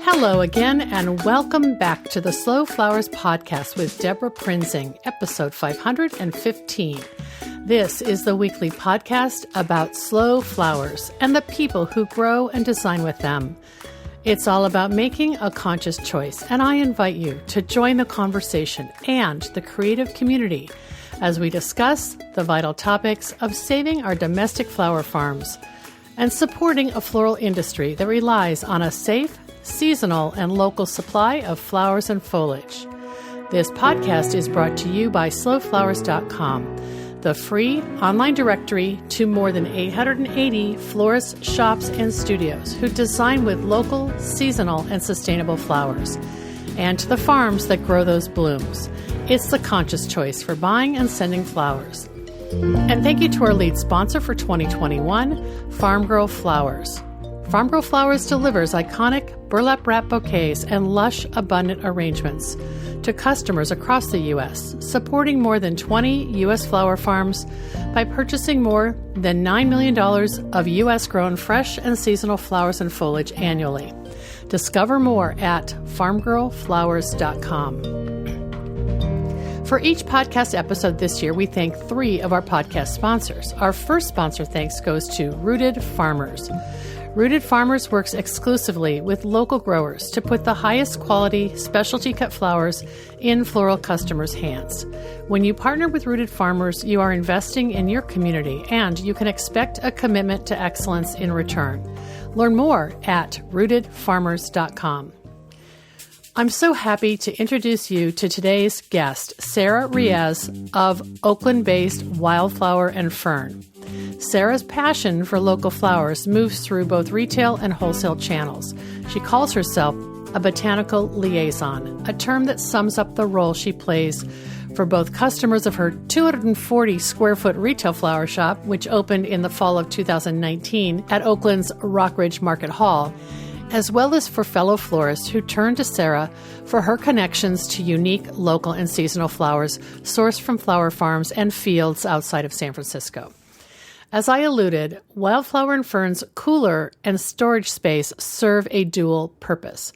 Hello again, and welcome back to the Slow Flowers podcast with Deborah Prinzing, episode 515. This is the weekly podcast about slow flowers and the people who grow and design with them. It's all about making a conscious choice, and I invite you to join the conversation and the creative community as we discuss the vital topics of saving our domestic flower farms and supporting a floral industry that relies on a safe, seasonal, and local supply of flowers and foliage. This podcast is brought to you by slowflowers.com, the free online directory to more than 880 florists, shops, and studios who design with local, seasonal, and sustainable flowers, and to the farms that grow those blooms. It's the conscious choice for buying and sending flowers. And thank you to our lead sponsor for 2021, Farm Girl Flowers. Farm Girl Flowers delivers iconic burlap wrap bouquets and lush, abundant arrangements to customers across the U.S., supporting more than 20 U.S. flower farms by purchasing more than $9 million of U.S.-grown fresh and seasonal flowers and foliage annually. Discover more at farmgirlflowers.com. For each podcast episode this year, we thank 3 of our podcast sponsors. Our first sponsor thanks goes to Rooted Farmers. Rooted Farmers works exclusively with local growers to put the highest quality specialty cut flowers in floral customers' hands. When you partner with Rooted Farmers, you are investing in your community, and you can expect a commitment to excellence in return. Learn more at rootedfarmers.com. I'm so happy to introduce you to today's guest, Sarah Reyes of Oakland-based Wildflower and Fern. Sarah's passion for local flowers moves through both retail and wholesale channels. She calls herself a botanical liaison, a term that sums up the role she plays for both customers of her 240 square foot retail flower shop, which opened in the fall of 2019 at Oakland's Rockridge Market Hall, as well as for fellow florists who turn to Sarah for her connections to unique local and seasonal flowers sourced from flower farms and fields outside of San Francisco. As I alluded, Wildflower and Fern's cooler and storage space serve a dual purpose.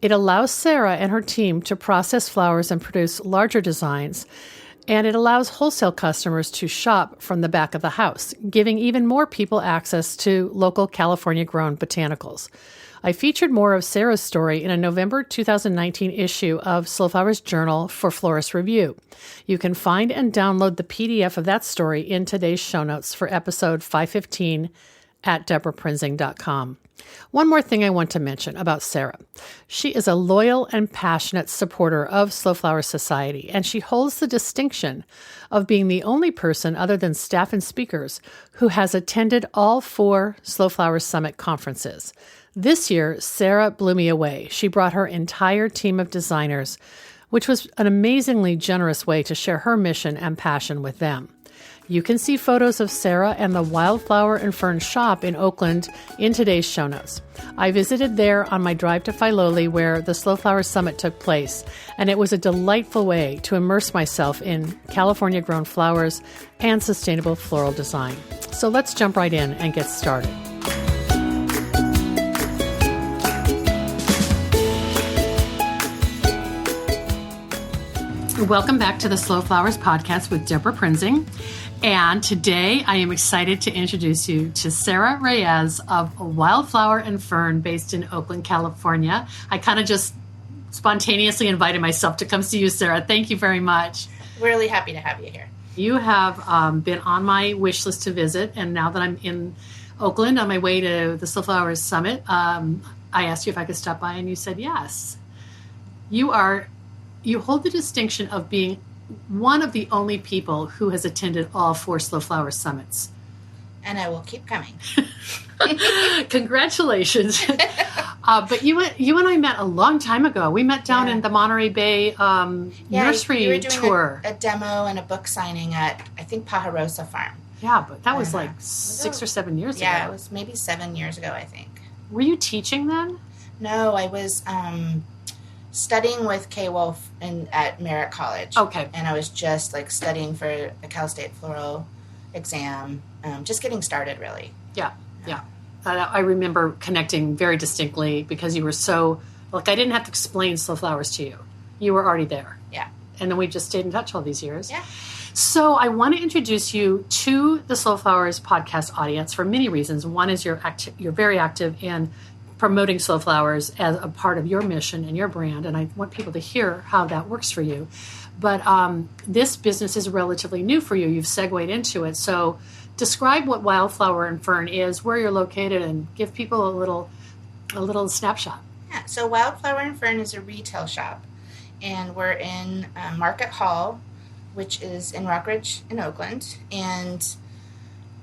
It allows Sarah and her team to process flowers and produce larger designs, and it allows wholesale customers to shop from the back of the house, giving even more people access to local California-grown botanicals. I featured more of Sarah's story in a November 2019 issue of Slow Flowers Journal for Florist Review. You can find and download the PDF of that story in today's show notes for episode 515 at deborahprinzing.com. One more thing I want to mention about Sarah. She is a loyal and passionate supporter of Slow Flower Society, and she holds the distinction of being the only person other than staff and speakers who has attended all 4 Slow Flowers Summit conferences. This year, Sarah blew me away. She brought her entire team of designers, which was an amazingly generous way to share her mission and passion with them. You can see photos of Sarah and the Wildflower and Fern shop in Oakland in today's show notes. I visited there on my drive to Filoli, where the Slow Flower Summit took place, and it was a delightful way to immerse myself in California-grown flowers and sustainable floral design. So let's jump right in and get started. Welcome back to the Slow Flowers podcast with Deborah Prinzing. And today I am excited to introduce you to Sarah Reyes of Wildflower and Fern based in Oakland, California. I kind of just spontaneously invited myself to come see you, Sarah. Thank you very much. Really happy to have you here. You have been on my wish list to visit, and now that I'm in Oakland on my way to the Slow Flowers Summit, I asked you if I could stop by, and you said yes. You hold the distinction of being one of the only people who has attended all 4 Slow Flower Summits. And I will keep coming. Congratulations. But you and I met a long time ago. We met down in the Monterey Bay nursery you were doing tour. A demo and a book signing at, I think, Pajarosa Farm. Yeah, but that was like 6 or 7 years ago. Yeah, it was maybe 7 years ago, I think. Were you teaching then? No, I was studying with Kay Wolf at Merritt College. Okay. And I was just like studying for a Cal State floral exam, just getting started, really. Yeah. I remember connecting very distinctly because you were so Like, I didn't have to explain slow flowers to you. You were already there. Yeah. And then we just stayed in touch all these years. Yeah. So I want to introduce you to the Slow Flowers podcast audience for many reasons. One is you're very active in promoting slow flowers as a part of your mission and your brand, and I want people to hear how that works for you. But this business is relatively new for you. You've segued into it. So describe what Wildflower and Fern is, where you're located, and give people a little snapshot. Yeah. So Wildflower and Fern is a retail shop, and we're in Market Hall, which is in Rockridge in Oakland, and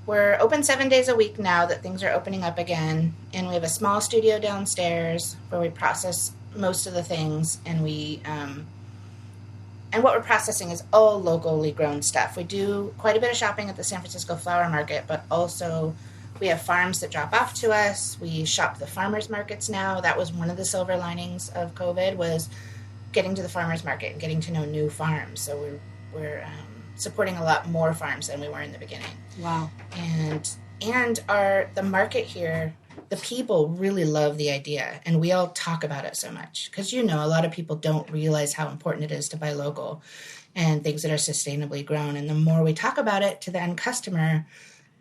we're open 7 days a week now that things are opening up again, and we have a small studio downstairs where we process most of the things, and and what we're processing is all locally grown stuff. We do quite a bit of shopping at the San Francisco Flower Market, but also we have farms that drop off to us. We shop the farmers markets now. That was one of the silver linings of COVID, was getting to the farmers market and getting to know new farms. So we're supporting a lot more farms than we were in the beginning. Wow. And the market here, the people really love the idea, and we all talk about it so much because, a lot of people don't realize how important it is to buy local and things that are sustainably grown. And the more we talk about it to the end customer,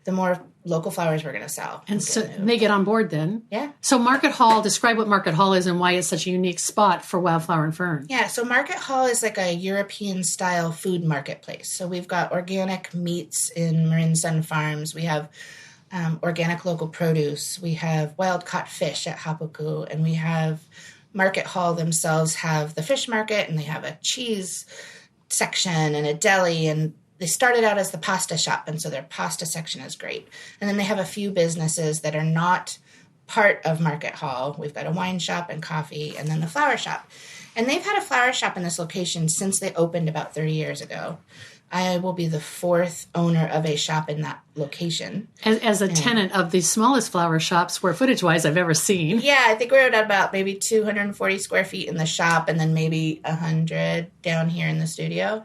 the more local flowers we're going to sell. And so they get on board then. Yeah. So Market Hall, describe what Market Hall is and why it's such a unique spot for Wildflower and Fern. Yeah, so Market Hall is like a European-style food marketplace. So we've got organic meats in Marin Sun Farms. We have organic local produce. We have wild-caught fish at Hapuku. And we have Market Hall themselves have the fish market, and they have a cheese section and a deli, and they started out as the pasta shop, and so their pasta section is great. And then they have a few businesses that are not part of Market Hall. We've got a wine shop and coffee, and then the flower shop. And they've had a flower shop in this location since they opened about 30 years ago. I will be the fourth owner of a shop in that location. As a tenant of the smallest flower shop, square footage-wise, I've ever seen. Yeah, I think we're at about maybe 240 square feet in the shop, and then maybe 100 down here in the studio.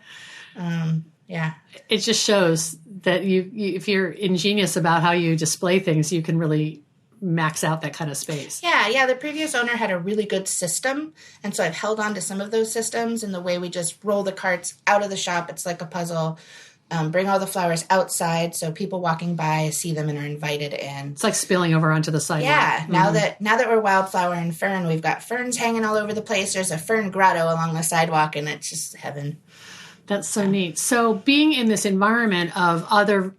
Yeah. It just shows that if you're ingenious about how you display things, you can really max out that kind of space. Yeah. The previous owner had a really good system, and so I've held on to some of those systems in the way we just roll the carts out of the shop. It's like a puzzle. Bring all the flowers outside so people walking by see them and are invited in. It's like spilling over onto the sidewalk. Yeah. Mm-hmm. Now that we're Wildflower and Fern, we've got ferns hanging all over the place. There's a fern grotto along the sidewalk, and it's just heaven. That's so neat. So being in this environment of other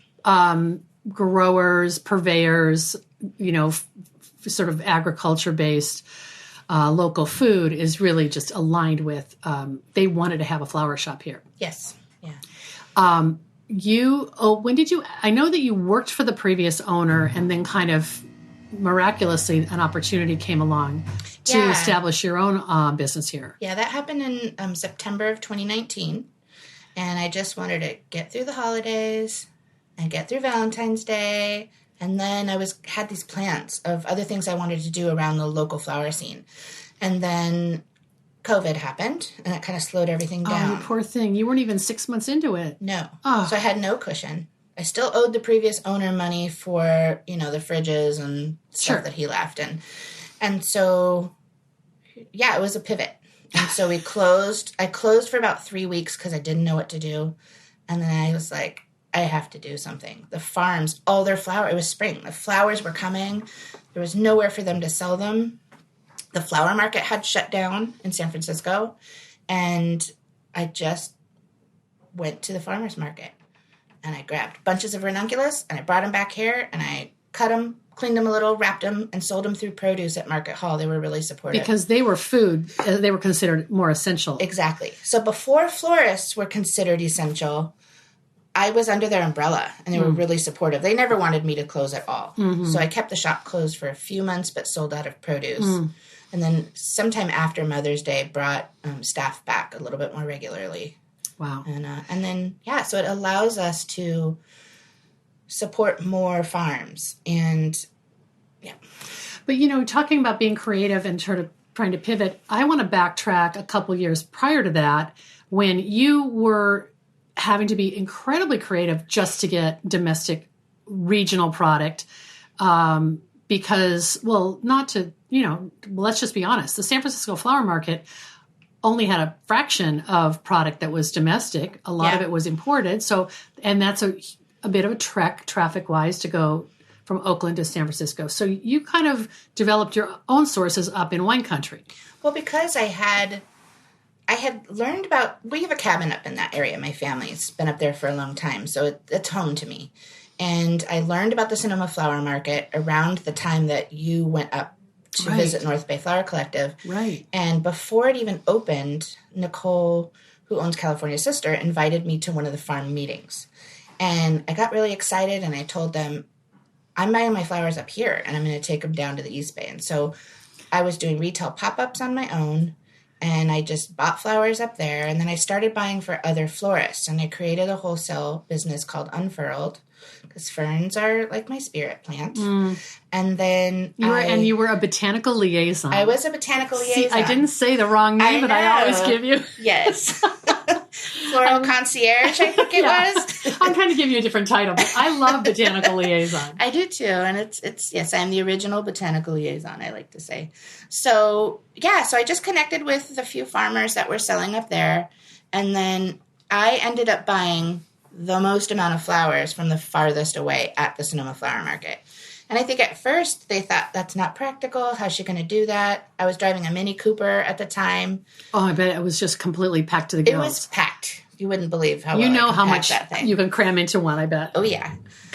growers, purveyors, sort of agriculture-based local food is really just aligned with, they wanted to have a flower shop here. Yes. Yeah. When did you, I know that you worked for the previous owner and then kind of miraculously an opportunity came along to establish your own business here. Yeah, that happened in September of 2019. And I just wanted to get through the holidays and get through Valentine's Day. And then I had these plans of other things I wanted to do around the local flower scene. And then COVID happened, and it kind of slowed everything down. Oh, you poor thing. You weren't even 6 months into it. No. Oh. So I had no cushion. I still owed the previous owner money for, the fridges and stuff that he left. And so, yeah, it was a pivot. And so we closed. I closed for about 3 weeks because I didn't know what to do. And then I was like, I have to do something. The farms, all their flowers, it was spring. The flowers were coming. There was nowhere for them to sell them. The flower market had shut down in San Francisco. And I just went to the farmer's market. And I grabbed bunches of ranunculus, and I brought them back here, and I cut them, cleaned them a little, wrapped them, and sold them through produce at Market Hall. They were really supportive. Because they were food. They were considered more essential. Exactly. So before florists were considered essential, I was under their umbrella, and they were really supportive. They never wanted me to close at all. Mm-hmm. So I kept the shop closed for a few months, but sold out of produce. And then sometime after Mother's Day, brought staff back a little bit more regularly. Wow. And then, so it allows us to support more farms. And, yeah. But, talking about being creative and sort of trying to pivot, I want to backtrack a couple years prior to that when you were having to be incredibly creative just to get domestic regional product because, well, not to let's just be honest. The San Francisco flower market only had a fraction of product that was domestic. A lot of it was imported. So, and that's a bit of a trek traffic-wise to go from Oakland to San Francisco. So you kind of developed your own sources up in wine country. Well, because I had learned about, we have a cabin up in that area. My family's been up there for a long time, so it's home to me. And I learned about the Sonoma Flower Market around the time that you went up to visit North Bay Flower Collective. Right. And before it even opened, Nicole, who owns California Sister, invited me to one of the farm meetings. And I got really excited, and I told them, I'm buying my flowers up here, and I'm going to take them down to the East Bay. And so I was doing retail pop-ups on my own, and I just bought flowers up there. And then I started buying for other florists, and I created a wholesale business called Unfurled, because ferns are like my spirit plant. And then you were a botanical liaison. I was a botanical liaison. See, I didn't say the wrong name, but I always give you. Yes. Floral concierge, I think it was. I'm trying to give you a different title, but I love botanical liaison. I do too, and it's yes, I'm the original botanical liaison, I like to say. So I just connected with the few farmers that were selling up there, and then I ended up buying the most amount of flowers from the farthest away at the Sonoma Flower Market. And I think at first they thought, that's not practical. How's she going to do that? I was driving a Mini Cooper at the time. Oh, I bet it was just completely packed to the gills. It was packed. You wouldn't believe how how much that thing. You can cram into one, I bet. Oh, yeah.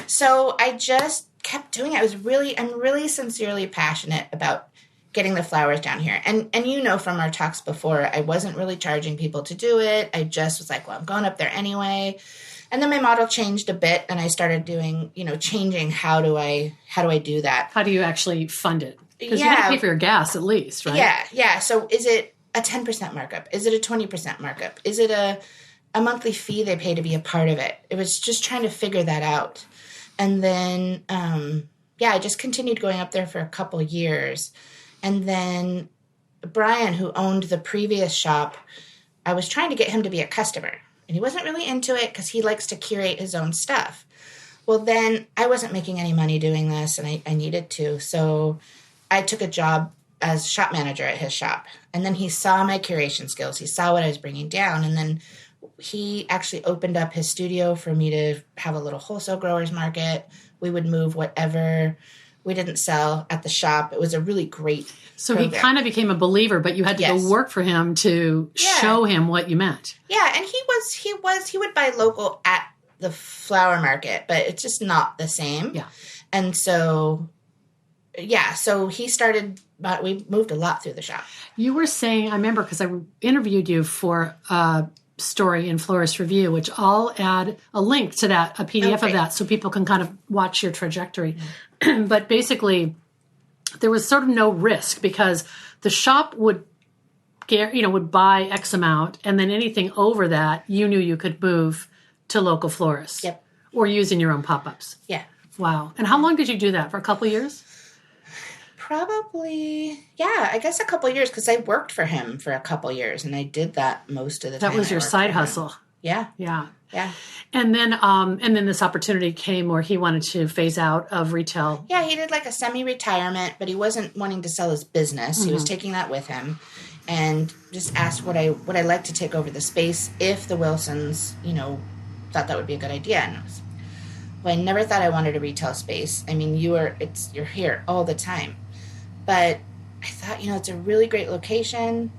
So I just kept doing it. I'm really sincerely passionate about getting the flowers down here. And from our talks before, I wasn't really charging people to do it. I just was like, well, I'm going up there anyway. And then my model changed a bit, and I started doing, changing how do I do that? How do you actually fund it? Because you have to pay for your gas at least, right? Yeah. So is it a 10% markup? Is it a 20% markup? Is it a monthly fee they pay to be a part of it? It was just trying to figure that out. And then, I just continued going up there for a couple years. And then Brian, who owned the previous shop, I was trying to get him to be a customer. And he wasn't really into it because he likes to curate his own stuff. Well, then I wasn't making any money doing this, and I needed to. So I took a job as shop manager at his shop. And then he saw my curation skills. He saw what I was bringing down. And then he actually opened up his studio for me to have a little wholesale growers market. We would move whatever we didn't sell at the shop. It was a really great program. He kind of became a believer, but you had to go work for him to show him what you meant. Yeah, and he would buy local at the flower market, but it's just not the same. Yeah. And so he started, but we moved a lot through the shop. You were saying, I remember because I interviewed you for a story in Florist Review, which I'll add a link to that, a PDF of that, so people can kind of watch your trajectory. But basically, there was sort of no risk because the shop would buy X amount, and then anything over that, you knew you could move to local florists. Yep. Or use in your own pop-ups. Yeah. Wow. And how long did you do that? For a couple of years? Probably, I guess a couple of years, because I worked for him for a couple of years, and I did that most of the time. That was your side hustle. Yeah. Yeah. Yeah. And then this opportunity came where he wanted to phase out of retail. Yeah, he did like a semi-retirement, but he wasn't wanting to sell his business. Mm-hmm. He was taking that with him, and just asked would I like to take over the space if the Wilsons, thought that would be a good idea. And I never thought I wanted a retail space. I mean, you're here all the time. But I thought, it's a really great location.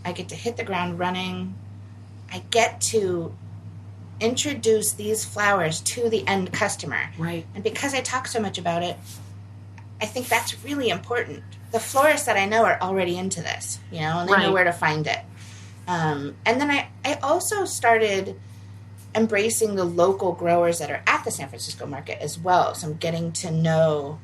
I get to hit the ground running. I get to introduce these flowers to the end customer. Right. And because I talk so much about it, I think that's really important. The florists that I know are already into this, and they know where to find it. And then I also started embracing the local growers that are at the San Francisco market as well. So I'm getting to know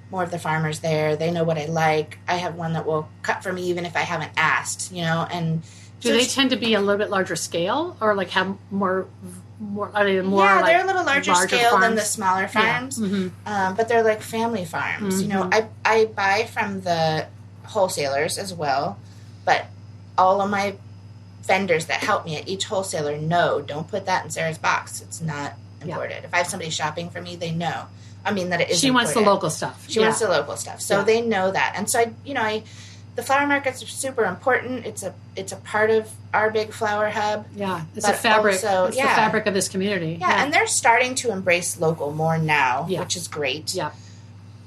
more of the farmers there. They know what I like. I have one that will cut for me even if I haven't asked, and do they tend to be a little bit larger scale, or like have more? Are they more? Yeah, like they're a little larger scale farms? than the smaller farms. Yeah. Mm-hmm. But they're like family farms. Mm-hmm. I buy from the wholesalers as well, but all of my vendors that help me at each wholesaler know, don't put that in Sarah's box. It's not imported. If I have somebody shopping for me, they know. I mean, that it is She wants the imported. local stuff. She wants the local stuff. So they know that. And so, the flower markets are super important. It's a part of our big flower hub. Yeah, it's a fabric. Also, it's the fabric of this community. Yeah, and they're starting to embrace local more now, which is great. Yeah.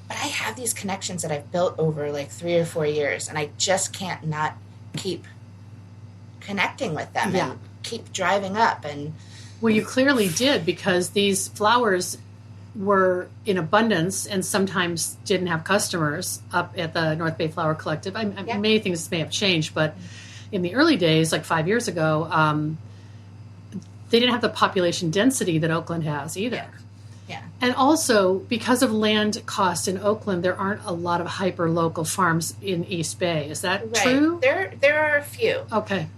But I have these connections that I've built over like 3 or 4 years, and I just can't not keep connecting with them and keep driving up. And well, you clearly did, because these flowers were in abundance and sometimes didn't have customers up at the North Bay Flower Collective. Many things may have changed, but in the early days, like 5 years ago, they didn't have the population density that Oakland has either. Yeah. And also, because of land cost in Oakland, there aren't a lot of hyper-local farms in East Bay. Is that true? There are a few. Okay.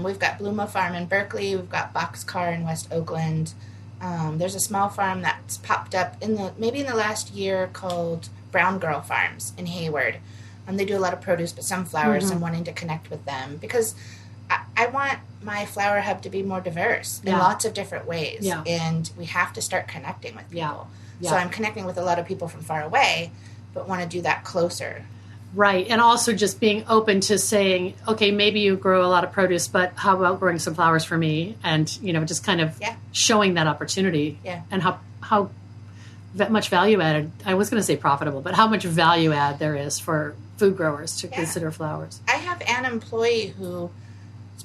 We've got Bluma Farm in Berkeley. We've got Boxcar in West Oakland. There's a small farm that's popped up maybe in the last year called Brown Girl Farms in Hayward. They do a lot of produce, but some flowers. I'm wanting to connect with them because I want my flower hub to be more diverse in lots of different ways. Yeah. And we have to start connecting with people. Yeah. So I'm connecting with a lot of people from far away, but want to do that closer. Right. And also just being open to saying, okay, maybe you grow a lot of produce, but how about growing some flowers for me? And, just kind of showing that opportunity and how much value added, I was going to say profitable, but how much value add there is for food growers to consider flowers. I have an employee whose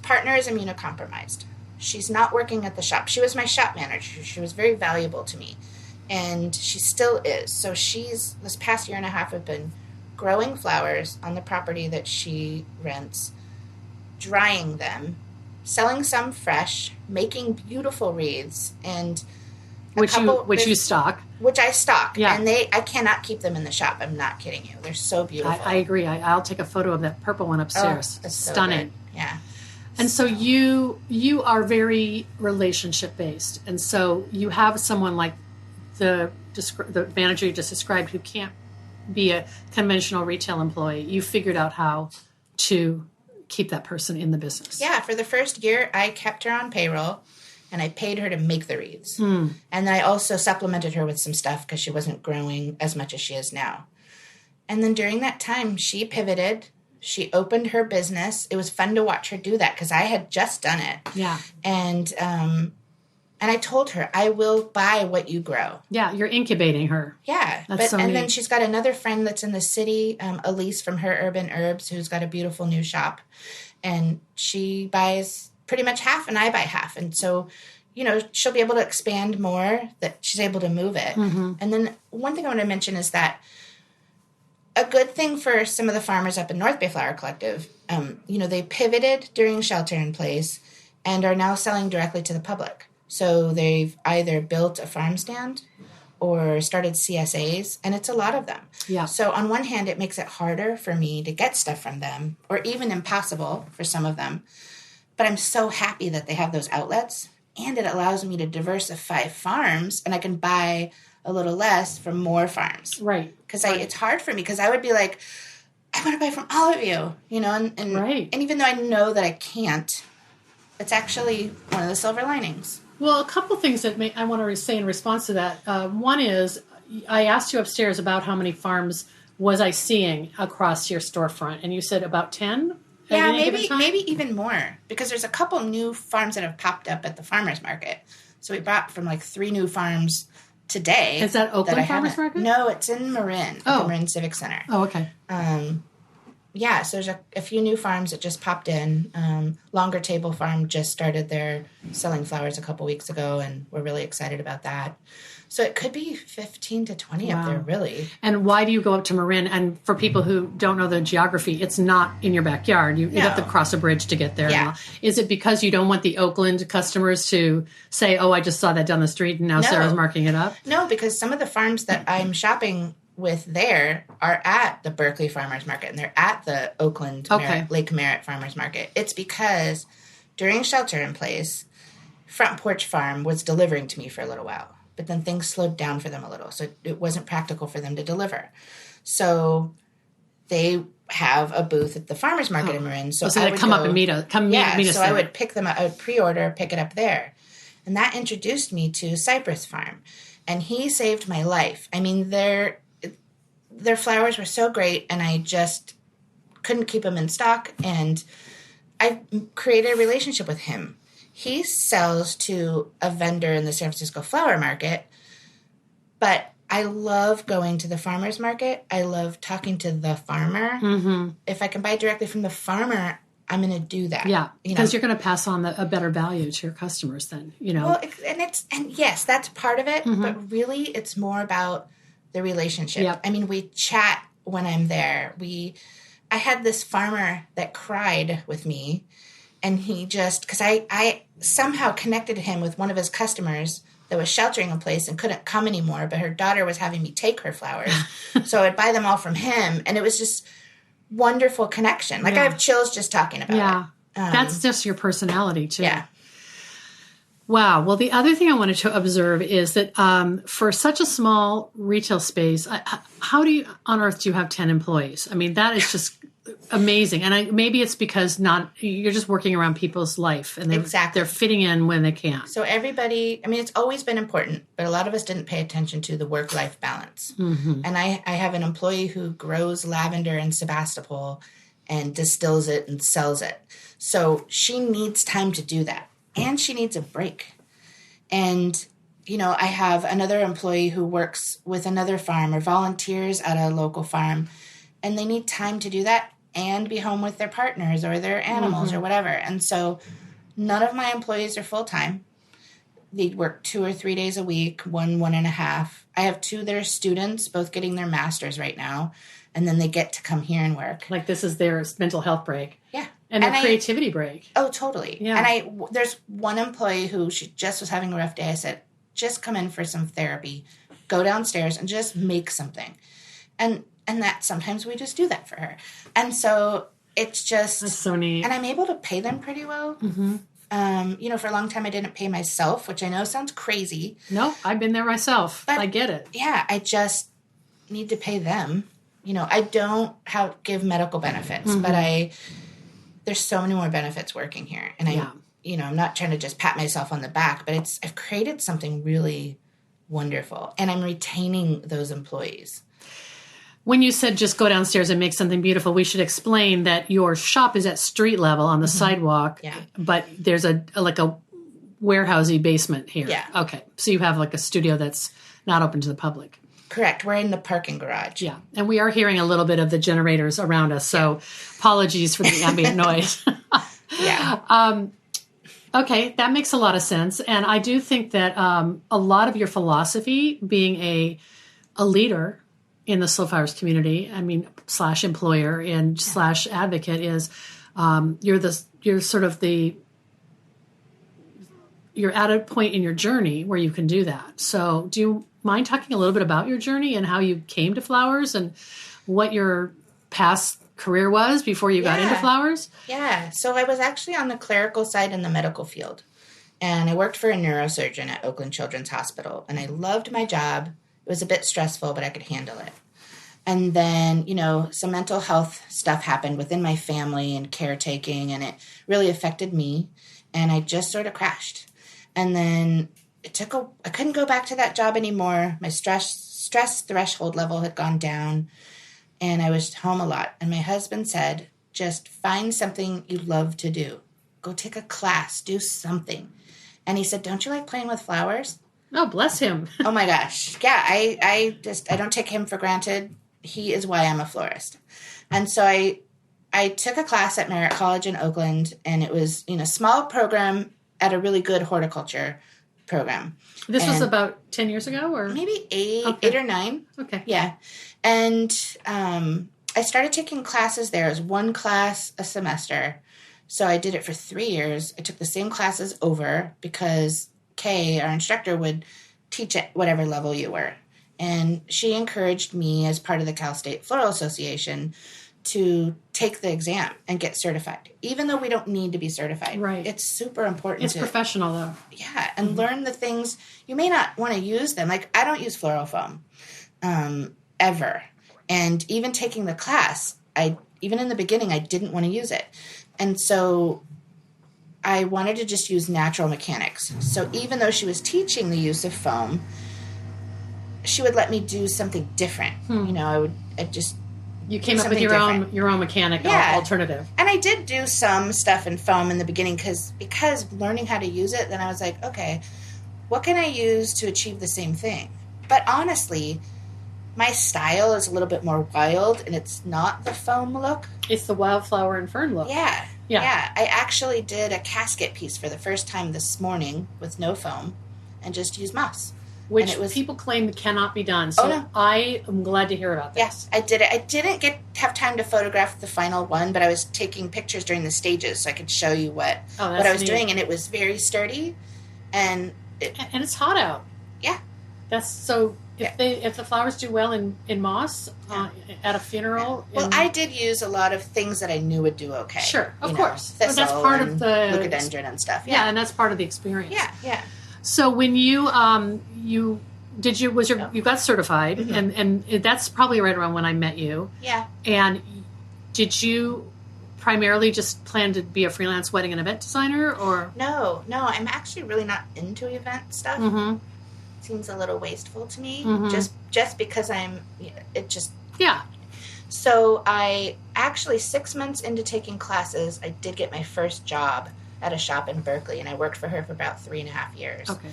partner is immunocompromised. She's not working at the shop. She was my shop manager. She was very valuable to me, and she still is. So she's, this past year and a half, have been growing flowers on the property that she rents, drying them, selling some fresh, making beautiful wreaths, and which you stock. Which I stock. Yeah. And I cannot keep them in the shop. I'm not kidding you. They're so beautiful. I agree. I'll take a photo of that purple one upstairs. That's stunning. So yeah. And so you are very relationship based, and so you have someone like the manager you just described who can't be a conventional retail employee. You figured out how to keep that person in the business. Yeah, for the first year, I kept her on payroll, and I paid her to make the wreaths. And then I also supplemented her with some stuff because she wasn't growing as much as she is now. And then during that time, she pivoted. She opened her business. It was fun to watch her do that because I had just done it. Yeah. And I told her, I will buy what you grow. Yeah, you're incubating her. Yeah. Then she's got another friend that's in the city, Elise from Her Urban Herbs, who's got a beautiful new shop. And she buys pretty much half and I buy half. And so, she'll be able to expand more, that she's able to move it. Mm-hmm. And then one thing I want to mention is that a good thing for some of the farmers up in North Bay Flower Collective, they pivoted during shelter in place and are now selling directly to the public. So they've either built a farm stand or started CSAs, and it's a lot of them. Yeah. So on one hand, it makes it harder for me to get stuff from them, or even impossible for some of them. But I'm so happy that they have those outlets, and it allows me to diversify farms, and I can buy a little less from more farms. Right. Because it's hard for me, because I would be like, I want to buy from all of you, and right. And even though I know that I can't, it's actually one of the silver linings. Well, a couple things that I want to say in response to that. One is, I asked you upstairs about how many farms was I seeing across your storefront, and you said about 10? Yeah, maybe even more, because there's a couple new farms that have popped up at the farmers market. So we bought from 3 new farms today. Is that Oakland Farmers Market? No, it's in Marin, at the Marin Civic Center. Oh, okay. Yeah, so there's a few new farms that just popped in. Longer Table Farm just started their selling flowers a couple weeks ago, and we're really excited about that. So it could be 15 to 20 up there, really. And why do you go up to Marin? And for people who don't know the geography, it's not in your backyard. You have to cross a bridge to get there. Yeah. Is it because you don't want the Oakland customers to say, oh, I just saw that down the street and now Sarah's marking it up? No, because some of the farms that I'm shopping with there are at the Berkeley Farmers Market, and they're at the Oakland Lake Merritt Farmers Market. It's because during shelter in place, Front Porch Farm was delivering to me for a little while, but then things slowed down for them a little, so it wasn't practical for them to deliver. So they have a booth at the farmers market in Marin. So they come up and meet us. Meet us. So I would pick them up. I would pre-order, pick it up there, and that introduced me to Cypress Farm. And he saved my life. I mean, their flowers were so great, and I just couldn't keep them in stock. And I created a relationship with him. He sells to a vendor in the San Francisco flower market, but I love going to the farmer's market. I love talking to the farmer. Mm-hmm. If I can buy directly from the farmer, I'm going to do that. Yeah, because you're going to pass on a better value to your customers then, Well, and yes, that's part of it, but really it's more about the relationship. Yep. I mean, we chat when I'm there. I had this farmer that cried with me, and he just, because I somehow connected him with one of his customers that was sheltering in place and couldn't come anymore, but her daughter was having me take her flowers. So I'd buy them all from him, and it was just wonderful connection. Like I have chills just talking about it. Yeah. That's just your personality too. Yeah. Wow. Well, the other thing I wanted to observe is that for such a small retail space, how on earth do you have 10 employees? I mean, that is just amazing. And maybe it's because you're just working around people's life, and they're fitting in when they can. So everybody, I mean, it's always been important, but a lot of us didn't pay attention to the work-life balance. Mm-hmm. And I have an employee who grows lavender in Sebastopol and distills it and sells it. So she needs time to do that. And she needs a break. And, I have another employee who works with another farm or volunteers at a local farm, and they need time to do that and be home with their partners or their animals or whatever. And so none of my employees are full-time. They work 2 or 3 days a week, 1.5. I have 2 that are students, both getting their master's right now, and then they get to come here and work. Like this is their mental health break. Yeah. And their creativity break. Oh, totally. Yeah. And there's one employee who she just was having a rough day. I said, just come in for some therapy. Go downstairs and just make something. And that sometimes we just do that for her. And so it's just... That's so neat. And I'm able to pay them pretty well. Mm-hmm. For a long time I didn't pay myself, which I know sounds crazy. No, I've been there myself. But I get it. Yeah, I just need to pay them. I don't give medical benefits, but there's so many more benefits working here. And I'm not trying to just pat myself on the back, but I've created something really wonderful, and I'm retaining those employees. When you said just go downstairs and make something beautiful, we should explain that your shop is at street level on the sidewalk, but there's a warehousey basement here. Yeah. Okay. So you have like a studio that's not open to the public. Correct. We're in the parking garage. Yeah. And we are hearing a little bit of the generators around us, so apologies for the ambient noise. Yeah. Okay, that makes a lot of sense. And I do think that a lot of your philosophy, being a leader in the slow flowers community, / employer and / advocate, is you're at a point in your journey where you can do that. So do you mind talking a little bit about your journey and how you came to flowers and what your past career was before you got into flowers? Yeah. So I was actually on the clerical side in the medical field, and I worked for a neurosurgeon at Oakland Children's Hospital, and I loved my job. It was a bit stressful, but I could handle it. And then, some mental health stuff happened within my family and caretaking, and it really affected me, and I just sort of crashed. And then I couldn't go back to that job anymore. My stress threshold level had gone down, and I was home a lot. And my husband said, just find something you love to do. Go take a class, do something. And he said, don't you like playing with flowers? Oh, bless him. Oh my gosh. Yeah, I don't take him for granted. He is why I'm a florist. And so I took a class at Merritt College in Oakland, and it was, a small program at a really good horticulture program. This was about 10 years ago, or maybe 8 or 9. Okay. Yeah. And I started taking classes there as one class a semester. So I did it for 3 years. I took the same classes over because Kay, our instructor, would teach at whatever level you were. And she encouraged me, as part of the Cal State Floral Association, to take the exam and get certified, even though we don't need to be certified. Right. It's super important. It's professional, though. Yeah, and learn the things. You may not want to use them. Like, I don't use floral foam ever. And even taking the class, even in the beginning, I didn't want to use it. And so I wanted to just use natural mechanics. So even though she was teaching the use of foam, she would let me do something different. You know, I'd just you came up with your own mechanical alternative. And I did do some stuff in foam in the beginning because learning how to use it, then I was like, okay, what can I use to achieve the same thing? But honestly, my style is a little bit more wild, and it's not the foam look. It's the Wildflower and Fern look. Yeah. I actually did a casket piece for the first time this morning with no foam and just used moss. Which people claim cannot be done. So I am glad to hear about this. Yes, I did it. I didn't have time to photograph the final one, but I was taking pictures during the stages so I could show you what I was doing. And it was very sturdy. And it's hot out. Yeah. That's so... If the flowers do well in moss at a funeral... Well, I did use a lot of things that I knew would do okay. Sure, of course. But that's part of the... Leucadendron and stuff. Yeah, and that's part of the experience. Yeah. So when you got certified, and that's probably right around when I met you. Yeah. And did you primarily just plan to be a freelance wedding and event designer, or? No, I'm actually really not into event stuff. Mm-hmm. Seems a little wasteful to me, just because Yeah. So I actually 6 months into taking classes, I did get my first job at a shop in Berkeley, and I worked for her for about 3.5 years. Okay.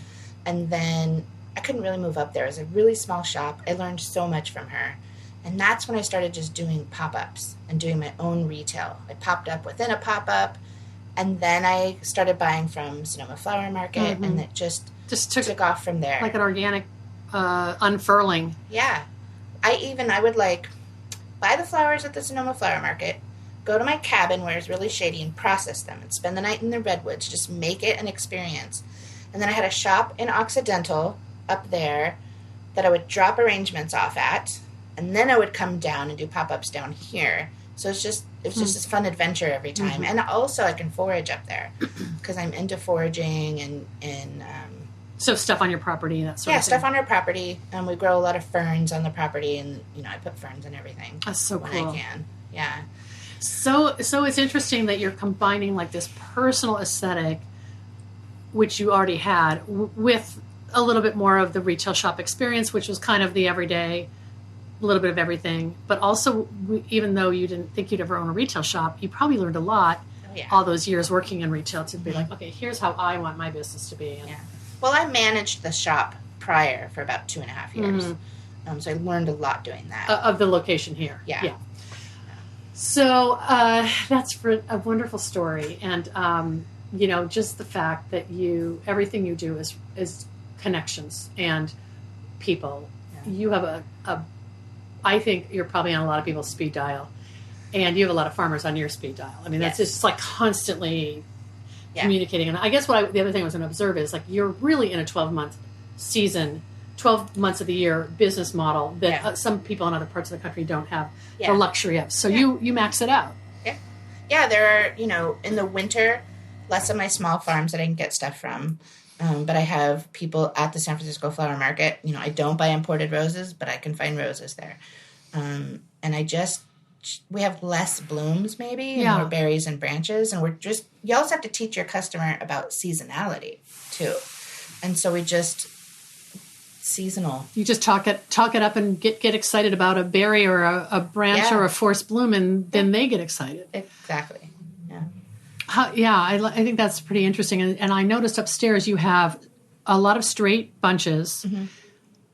And then I couldn't really move up there. It was a really small shop. I learned so much from her. And that's when I started just doing pop-ups and doing my own retail. I popped up within a pop-up, and then I started buying from Sonoma Flower Market, and it just took off from there. Like an organic unfurling. Yeah. I would buy the flowers at the Sonoma Flower Market, go to my cabin where it's really shady and process them and spend the night in the redwoods. Just make it an experience. And then I had a shop in Occidental up there that I would drop arrangements off at, and then I would come down and do pop-ups down here. So it was just this fun adventure every time. And also I can forage up there because I'm into foraging and so stuff on your property, that sort of thing. Yeah, stuff on our property. We grow a lot of ferns on the property, and I put ferns in everything. That's so when cool. I can. Yeah. So it's interesting that you're combining like this personal aesthetic, which you already had, with a little bit more of the retail shop experience, which was kind of the everyday, a little bit of everything. But also, even though you didn't think you'd ever own a retail shop, you probably learned a lot all those years working in retail to be like, okay, here's how I want my business to be. And, well, I managed the shop prior for about 2.5 years. So I learned a lot doing that. Of the location here. Yeah. So that's a wonderful story. And, just the fact that everything you do is connections and people. Yeah. You have I think you're probably on a lot of people's speed dial. And you have a lot of farmers on your speed dial. I mean, that's just like constantly communicating. And I guess the other thing I was going to observe is like you're really in a 12-month season, 12 months of the year business model that some people in other parts of the country don't have the luxury of. So you max it out. Yeah, there are, in the winter, less of my small farms that I can get stuff from. But I have people at the San Francisco Flower Market. I don't buy imported roses, but I can find roses there. And we have less blooms maybe, and more berries and branches. And you also have to teach your customer about seasonality too. And so we just seasonal. You just talk it up and get excited about a berry or a branch or a forced bloom, and then they get excited. Exactly. I think that's pretty interesting. And I noticed upstairs you have a lot of straight bunches. Mm-hmm.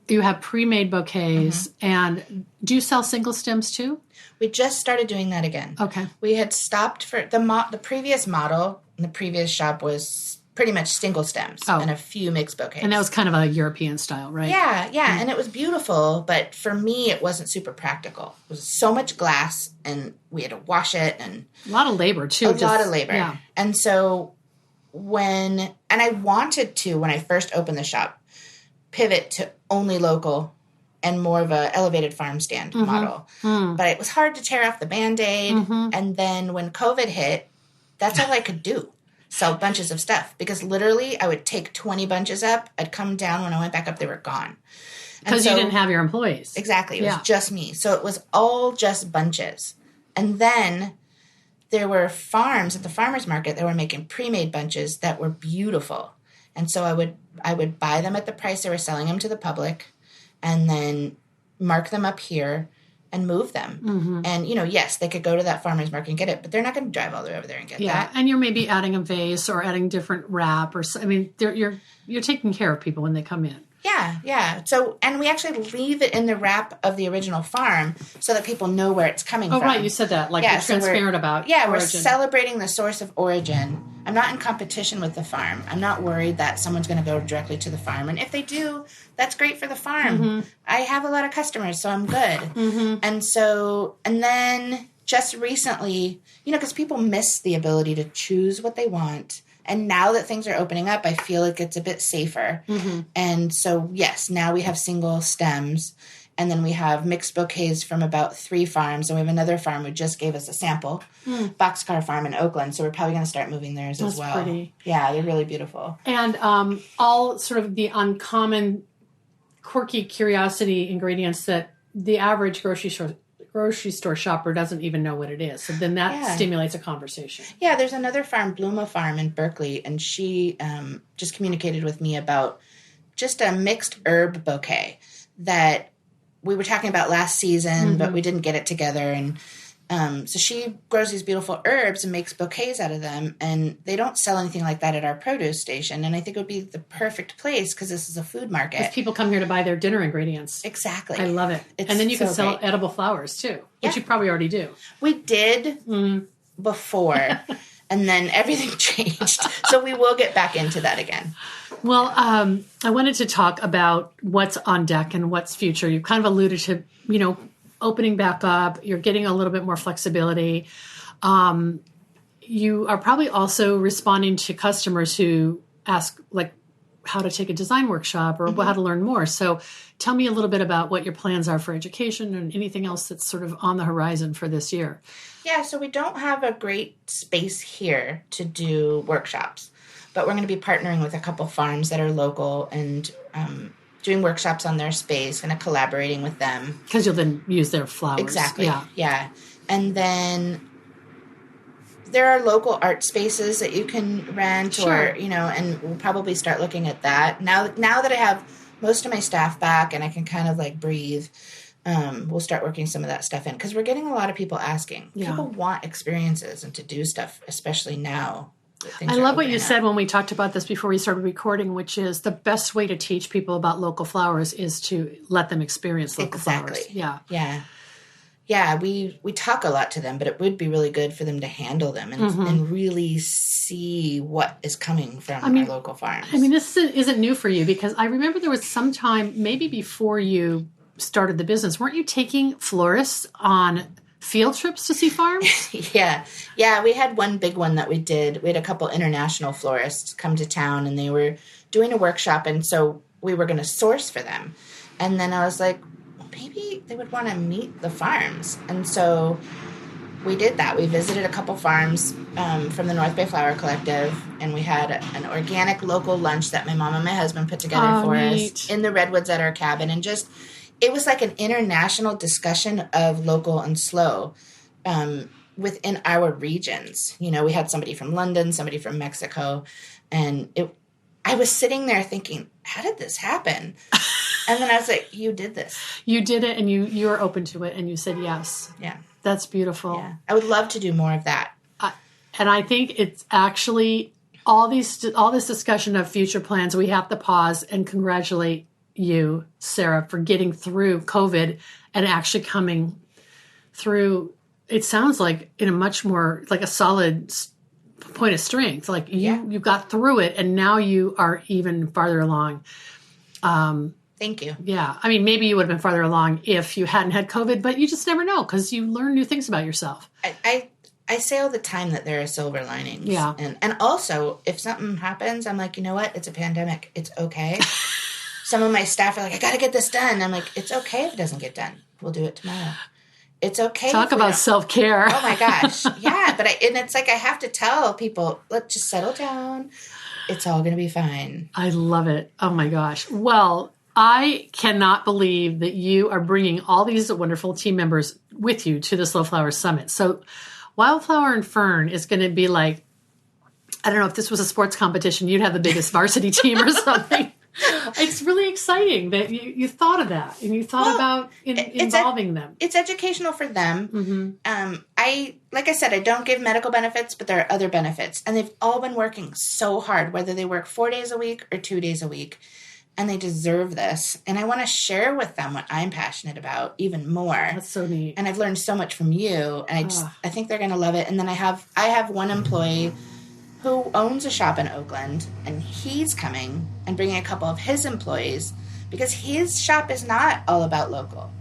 You have pre-made bouquets. Mm-hmm. And do you sell single stems too? We just started doing that again. Okay. We had stopped for the previous model in the previous shop was pretty much single stems and a few mixed bouquets. And that was kind of a European style, right? Yeah. Mm-hmm. And it was beautiful, but for me, it wasn't super practical. It was so much glass, and we had to wash it, and a lot of labor too. A lot of labor. Yeah. And so when I wanted to, when I first opened the shop, pivot to only local and more of a elevated farm stand model. Mm. But it was hard to tear off the Band-Aid. Mm-hmm. And then when COVID hit, that's all I could do. Sell bunches of stuff, because literally I would take 20 bunches up. I'd come down. When I went back up, they were gone. Because you didn't have your employees. Exactly. It was just me. So it was all just bunches. And then there were farms at the farmers market that were making pre-made bunches that were beautiful. And so I would buy them at the price they were selling them to the public. and then mark them up here and move them. Mm-hmm. And, yes, they could go to that farmer's market and get it, but they're not going to drive all the way over there and get that. And you're maybe adding a vase or adding different wrap you're taking care of people when they come in. Yeah. So, and we actually leave it in the wrap of the original farm so that people know where it's coming from. Oh, right. You said that. You're transparent about origin. We're celebrating the source of origin. I'm not in competition with the farm. I'm not worried that someone's going to go directly to the farm. And if they do, that's great for the farm. Mm-hmm. I have a lot of customers, so I'm good. Mm-hmm. And then just recently, because people miss the ability to choose what they want. And now that things are opening up, I feel like it's a bit safer. Mm-hmm. And so, yes, now we have single stems. And then we have mixed bouquets from about 3 farms. And we have another farm who just gave us a sample, Boxcar Farm in Oakland. So we're probably going to start moving theirs as well. That's pretty. Yeah, they're really beautiful. And all sort of the uncommon, quirky curiosity ingredients that the average grocery store shopper doesn't even know what it is. So then that stimulates a conversation. Yeah, there's another farm, Bluma Farm in Berkeley, and she just communicated with me about just a mixed herb bouquet that we were talking about last season, but we didn't get it together. And so she grows these beautiful herbs and makes bouquets out of them, and they don't sell anything like that at our produce station. And I think it would be the perfect place because this is a food market. Because people come here to buy their dinner ingredients. Exactly. I love it. And then you can sell edible flowers too, which you probably already do. We did before, and then everything changed. So we will get back into that again. Well, I wanted to talk about what's on deck and what's future. You kind of alluded to, opening back up. You're getting a little bit more flexibility. You are probably also responding to customers who ask, how to take a design workshop or how to learn more. So tell me a little bit about what your plans are for education and anything else that's sort of on the horizon for this year. Yeah, so we don't have a great space here to do workshops, but we're going to be partnering with a couple farms that are local and doing workshops on their space, kind of collaborating with them. Because you'll then use their flowers. Exactly. Yeah. And then there are local art spaces that you can rent and we'll probably start looking at that. Now that I have most of my staff back and I can kind of breathe, we'll start working some of that stuff in because we're getting a lot of people asking. Yeah. People want experiences and to do stuff, especially now. I love what you said when we talked about this before we started recording, which is the best way to teach people about local flowers is to let them experience local flowers. Yeah, we talk a lot to them, but it would be really good for them to handle them and really see what is coming from our local farms. This isn't new for you because I remember there was some time, maybe before you started the business, weren't you taking florists on field trips to see farms? Yeah, we had one big one that we did. We had a couple international florists come to town and they were doing a workshop, and so we were going to source for them. And then I was like, maybe they would want to meet the farms. And so we did that. We visited a couple farms from the North Bay Flower Collective, and we had an organic local lunch that my mom and my husband put together for us in the redwoods at our cabin. And just, it was like an international discussion of local and slow within our regions. We had somebody from London, somebody from Mexico, and I was sitting there thinking, how did this happen? And then I was like, you did this. You did it, and you were open to it, and you said yes. Yeah. That's beautiful. Yeah. I would love to do more of that. And I think it's actually all this discussion of future plans, we have to pause and congratulate you, Sarah, for getting through COVID and actually coming through, it sounds like in a much more, like a solid point of strength. Like you got through it, and now you are even farther along. Thank you. Yeah. Maybe you would have been farther along if you hadn't had COVID, but you just never know because you learn new things about yourself. I say all the time that there are silver linings. Yeah. And also, if something happens, I'm like, you know what? It's a pandemic. It's okay. Some of my staff are like, I got to get this done. I'm like, it's okay if it doesn't get done. We'll do it tomorrow. It's okay. Talk about self-care. Oh my gosh. Yeah. And it's like, I have to tell people, let's just settle down. It's all going to be fine. I love it. Oh my gosh. Well, I cannot believe that you are bringing all these wonderful team members with you to the Slow Flower Summit. So Wildflower and Fern is going to be like, I don't know, if this was a sports competition, you'd have the biggest varsity team or something. It's really exciting that you thought of that and you thought about involving them. It's educational for them. Like I said, I don't give medical benefits, but there are other benefits. And they've all been working so hard, whether they work 4 days a week or 2 days a week. And they deserve this. And I want to share with them what I'm passionate about even more. That's so neat. And I've learned so much from you. And I think they're going to love it. And then I have one employee who owns a shop in Oakland. And he's coming and bringing a couple of his employees because his shop is not all about local.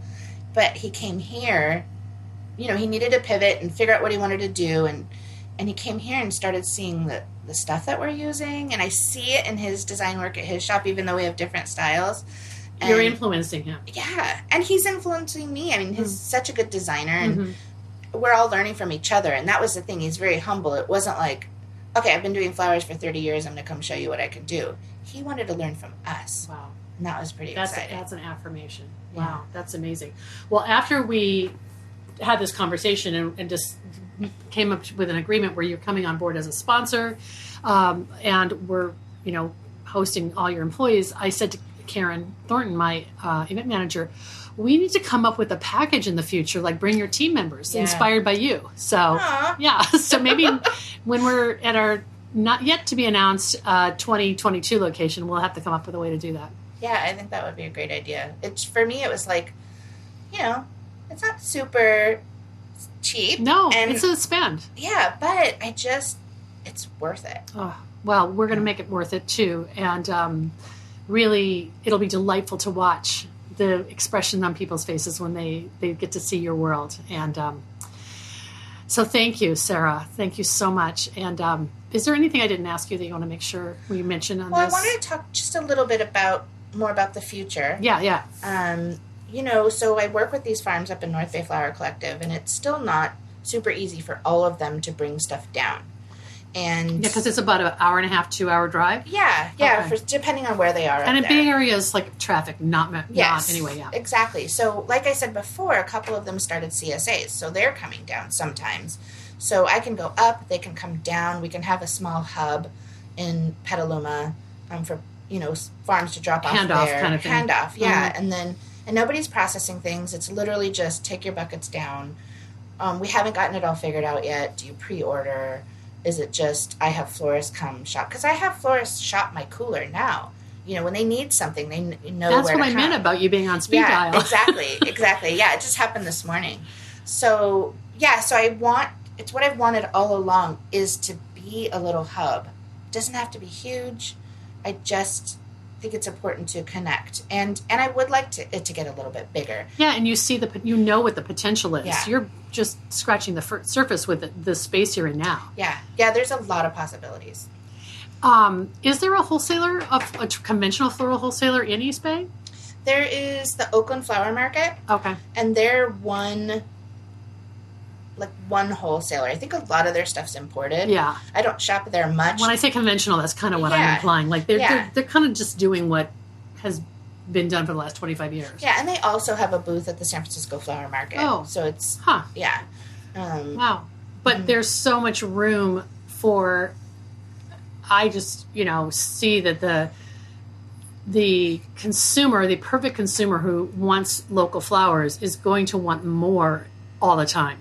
But he came here, he needed to pivot and figure out what he wanted to do. And he came here and started seeing the stuff that we're using. And I see it in his design work at his shop, even though we have different styles. And you're influencing him. Yeah. And he's influencing me. I mean, he's such a good designer. And we're all learning from each other. And that was the thing. He's very humble. It wasn't like, okay, I've been doing flowers for 30 years. I'm going to come show you what I can do. He wanted to learn from us. Wow. And that was pretty exciting. That's an affirmation. Yeah. Wow. That's amazing. Well, after we had this conversation and just came up with an agreement where you're coming on board as a sponsor, and we're, hosting all your employees, I said to Karen Thornton, my event manager, we need to come up with a package in the future, like bring your team members inspired by you. So, so maybe when we're at our not yet to be announced 2022 location, we'll have to come up with a way to do that. Yeah, I think that would be a great idea. For me, it was like, it's not super cheap. No, it's a spend. Yeah, but it's worth it. Oh, well, we're going to make it worth it too. And really, it'll be delightful to watch the expression on people's faces when they get to see your world. And so thank you, Sarah. Thank you so much. And is there anything I didn't ask you that you want to make sure we mention on this? Well, I wanted to talk just a little bit more about the future. Yeah. So I work with these farms up in North Bay Flower Collective, and it's still not super easy for all of them to bring stuff down. And because it's about an hour and a half, 2 hour drive. Yeah, okay. Depending on where they are. And in big areas, like traffic, not anyway. Yeah, exactly. So, like I said before, a couple of them started CSAs, so they're coming down sometimes. So I can go up, they can come down. We can have a small hub in Petaluma for farms to drop off handoff there. Kind of thing. Handoff, yeah, and nobody's processing things. It's literally just take your buckets down. We haven't gotten it all figured out yet. Do you pre-order? Is it just I have florists come shop? Because I have florists shop my cooler now. When they need something, they know where to come. That's what I meant about you being on speed dial. Exactly. Yeah, it just happened this morning. So, it's what I've wanted all along is to be a little hub. It doesn't have to be huge. I just think it's important to connect. And I would like it to get a little bit bigger. Yeah, and you see what the potential is. Yeah. You're just scratching the surface with the space you're in now. Yeah, there's a lot of possibilities. Is there a wholesaler, a conventional floral wholesaler in East Bay? There is the Oakland Flower Market. Okay. And they're one wholesaler. I think a lot of their stuff's imported. Yeah. I don't shop there much. When I say conventional, that's kind of what I'm implying. Like they're kind of just doing what has been done for the last 25 years. Yeah, and they also have a booth at the San Francisco Flower Market. Oh. So it's... Yeah. Wow. But there's so much room for... I just, see that the consumer, the perfect consumer who wants local flowers is going to want more all the time.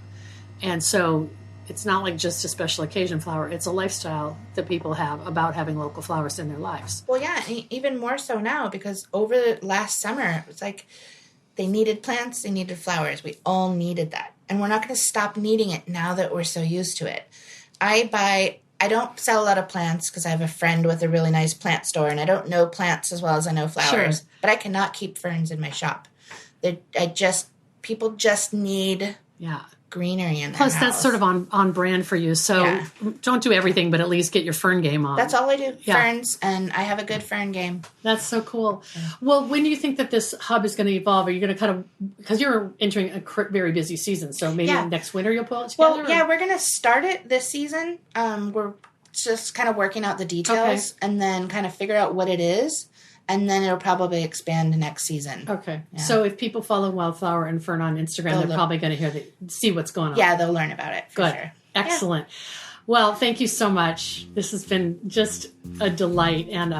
And so it's not like just a special occasion flower. It's a lifestyle that people have about having local flowers in their lives. Well, yeah, even more so now because over the last summer, it was like they needed plants, they needed flowers. We all needed that. And we're not going to stop needing it now that we're so used to it. I don't sell a lot of plants because I have a friend with a really nice plant store, and I don't know plants as well as I know flowers. Sure. But I cannot keep ferns in my shop. People just need... greenery in their Plus, house. that's sort of on brand for you. So don't do everything, but at least get your fern game on. That's all I do, ferns, and I have a good fern game. That's so cool. Yeah. Well, when do you think that this hub is going to evolve? Are you going to kind of, because you're entering a very busy season, so maybe next winter you'll pull it together? Well, we're going to start it this season. We're just kind of working out the details and then kind of figure out what it is. And then it'll probably expand next season. Okay. Yeah. So if people follow Wildflower and Fern on Instagram, they're probably going to see what's going on. Yeah, they'll learn about it. Good. Sure. Excellent. Yeah. Well, thank you so much. This has been just a delight. And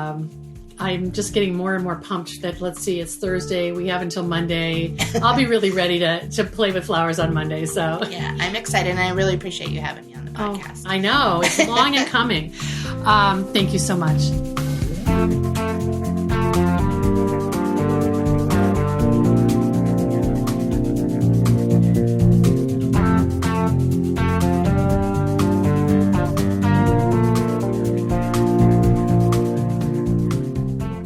I'm just getting more and more pumped that, let's see, it's Thursday. We have until Monday. I'll be really ready to play with flowers on Monday. So yeah, I'm excited, and I really appreciate you having me on the podcast. I know. It's long and coming. Thank you so much.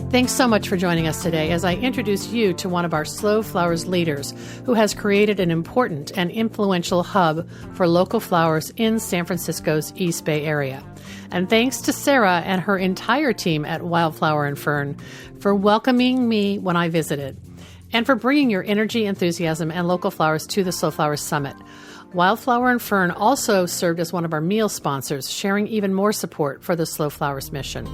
Thanks so much for joining us today as I introduce you to one of our Slow Flowers leaders who has created an important and influential hub for local flowers in San Francisco's East Bay area. And thanks to Sarah and her entire team at Wildflower and Fern for welcoming me when I visited, and for bringing your energy, enthusiasm, and local flowers to the Slow Flowers Summit. Wildflower and Fern also served as one of our meal sponsors, sharing even more support for the Slow Flowers mission.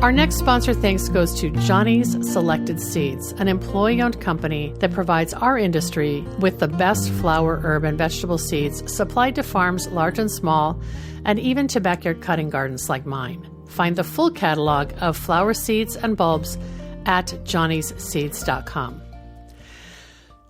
Our next sponsor thanks goes to Johnny's Selected Seeds, an employee-owned company that provides our industry with the best flower, herb, and vegetable seeds supplied to farms large and small, and even to backyard cutting gardens like mine. Find the full catalog of flower seeds and bulbs at johnnysseeds.com.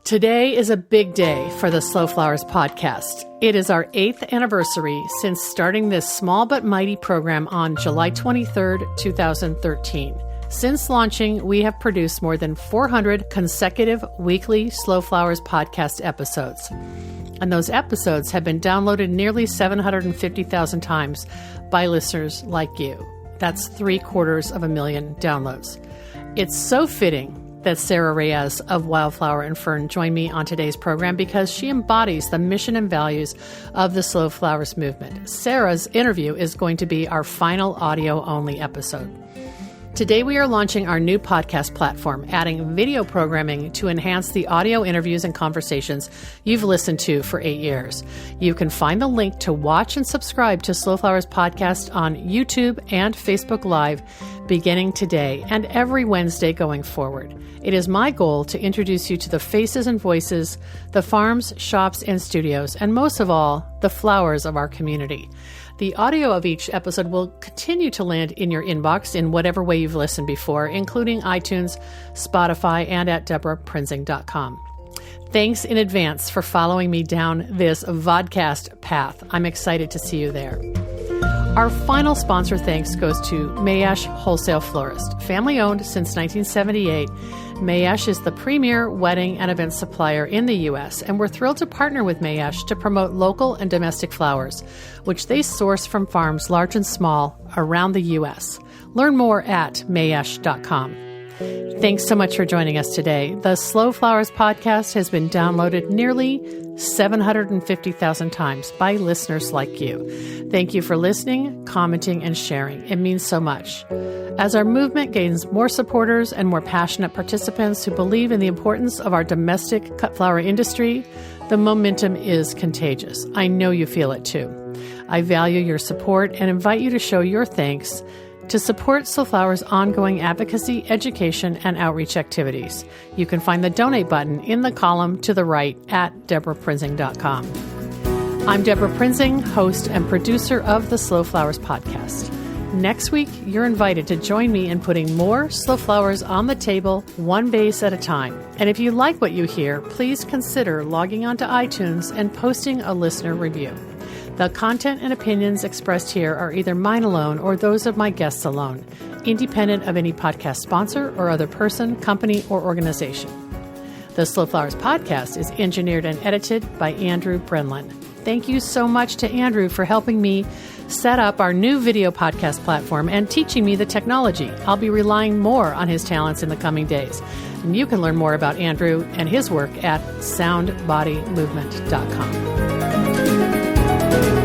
Today is a big day for the Slow Flowers podcast. It is our 8th anniversary since starting this small but mighty program on July 23rd, 2013. Since launching, we have produced more than 400 consecutive weekly Slow Flowers podcast episodes. And those episodes have been downloaded nearly 750,000 times by listeners like you. That's 750,000 downloads. It's so fitting that Sarah Reyes of Wildflower and Fern joined me on today's program because she embodies the mission and values of the Slow Flowers movement. Sarah's interview is going to be our final audio-only episode. Today we are launching our new podcast platform, adding video programming to enhance the audio interviews and conversations you've listened to for 8 years. You can find the link to watch and subscribe to Slow Flowers podcast on YouTube and Facebook Live beginning today and every Wednesday going forward. It is my goal to introduce you to the faces and voices, the farms, shops, and studios, and most of all, the flowers of our community. The audio of each episode will continue to land in your inbox in whatever way you've listened before, including iTunes, Spotify, and at DeborahPrinzing.com. Thanks in advance for following me down this vodcast path. I'm excited to see you there. Our final sponsor thanks goes to Mayesh Wholesale Florist. Family-owned since 1978, Mayesh is the premier wedding and event supplier in the U.S., and we're thrilled to partner with Mayesh to promote local and domestic flowers, which they source from farms large and small around the U.S. Learn more at mayesh.com. Thanks so much for joining us today. The Slow Flowers podcast has been downloaded nearly 750,000 times by listeners like you. Thank you for listening, commenting, and sharing. It means so much. As our movement gains more supporters and more passionate participants who believe in the importance of our domestic cut flower industry, the momentum is contagious. I know you feel it too. I value your support and invite you to show your thanks to support Slow Flowers' ongoing advocacy, education, and outreach activities. You can find the donate button in the column to the right at DeborahPrinzing.com. I'm Deborah Prinzing, host and producer of the Slow Flowers podcast. Next week, you're invited to join me in putting more Slow Flowers on the table, one vase at a time. And if you like what you hear, please consider logging onto iTunes and posting a listener review. The content and opinions expressed here are either mine alone or those of my guests alone, independent of any podcast sponsor or other person, company, or organization. The Slow Flowers podcast is engineered and edited by Andrew Brenlin. Thank you so much to Andrew for helping me set up our new video podcast platform and teaching me the technology. I'll be relying more on his talents in the coming days. And you can learn more about Andrew and his work at soundbodymovement.com.